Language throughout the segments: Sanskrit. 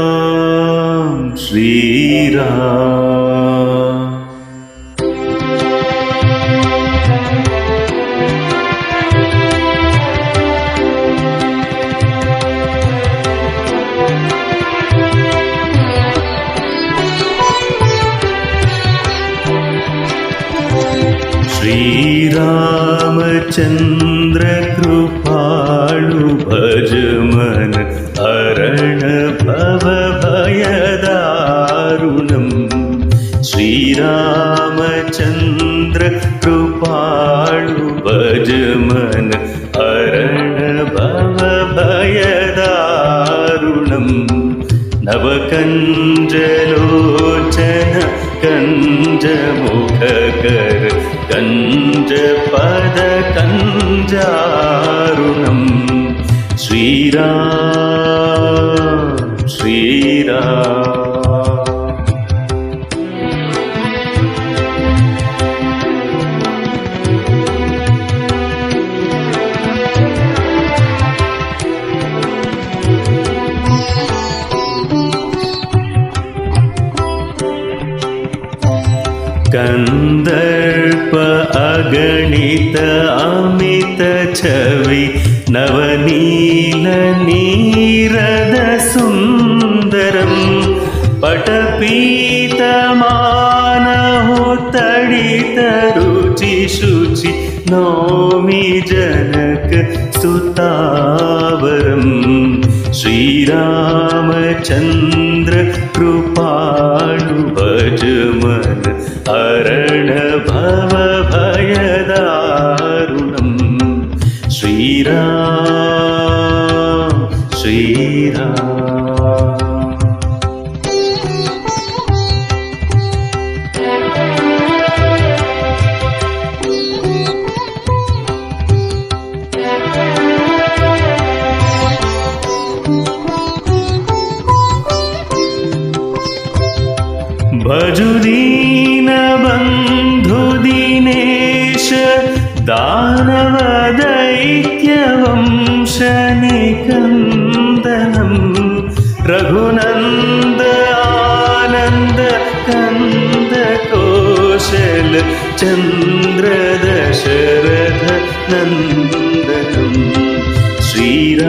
श्रीराम श्रीराम श्रीरामचन्द्र कृपाळु भज मन हरण भव भयदारुणम् श्रीरामचन्द्र कृपाळु भज मन हरण भव भयदारुणम् नवकञ्जलोचन कञ्जमुखकर कञ्जपदकञ्जारुणम् श्रीराम श्रीराम कंदर्प अगणित अमित छवि नवनील नीरद सुंदरम पटपीतमानहो तडित रुचि शुचि नौमि जनक सुतावरम श्रीरामचन्द्र कृपाळु भज मन हरण भव भयदारुणम् श्रीराम श्रीराम भजु दीनबन्धु दीनेश दानव दैत्यवंश निकन्दनं रघुनन्द आनन्द कन्द कौशल चन्द्र दशरथ नन्दनं श्रीरामचन्द्र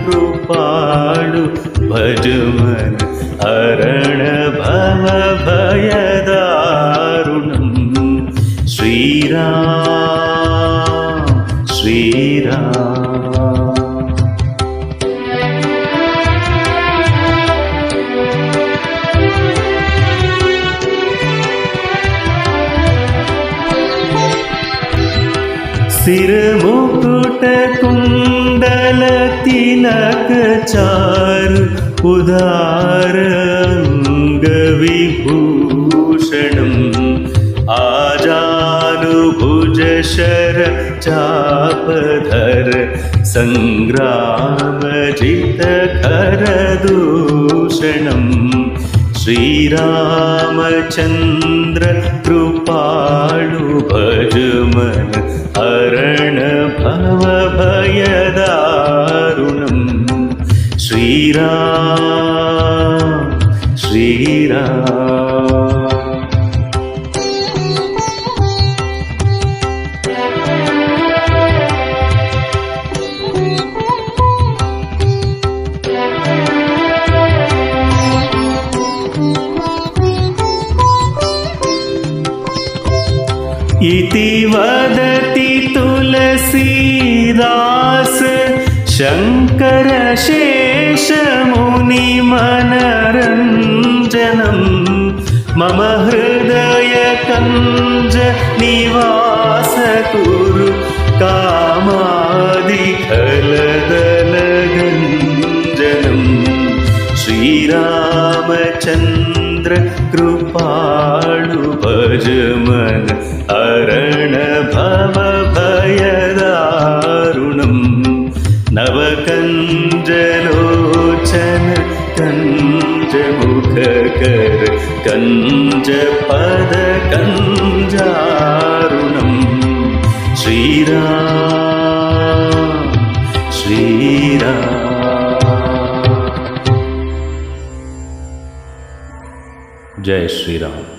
कृपाळु भज मन हरण भव भयदारुणम् श्रीराम श्रीराम सिर मुकुट कुंडल तिलक चारु उदार अंग विभूषणम् आजानुभुज शर चापधर संग्राम जित खर दूषणम् श्रीरामचन्द्र कृपाळु भज मन हरण भव भयदारुणम् श्रीराम श्रीराम इति वदति तुलसीदास शंकर शेष मुनि मनरंजनम मम हृदय कंज निवास कुरु कामादिखलदलगंजनम श्रीरामचन्द्र कृपाळु भज मन हरण भव भयदारुणम् नवकञ्जलोचन कञ्जमुखकर कञ्जपदकञ्जारुणम् श्रीराम श्रीराम। जय श्रीराम।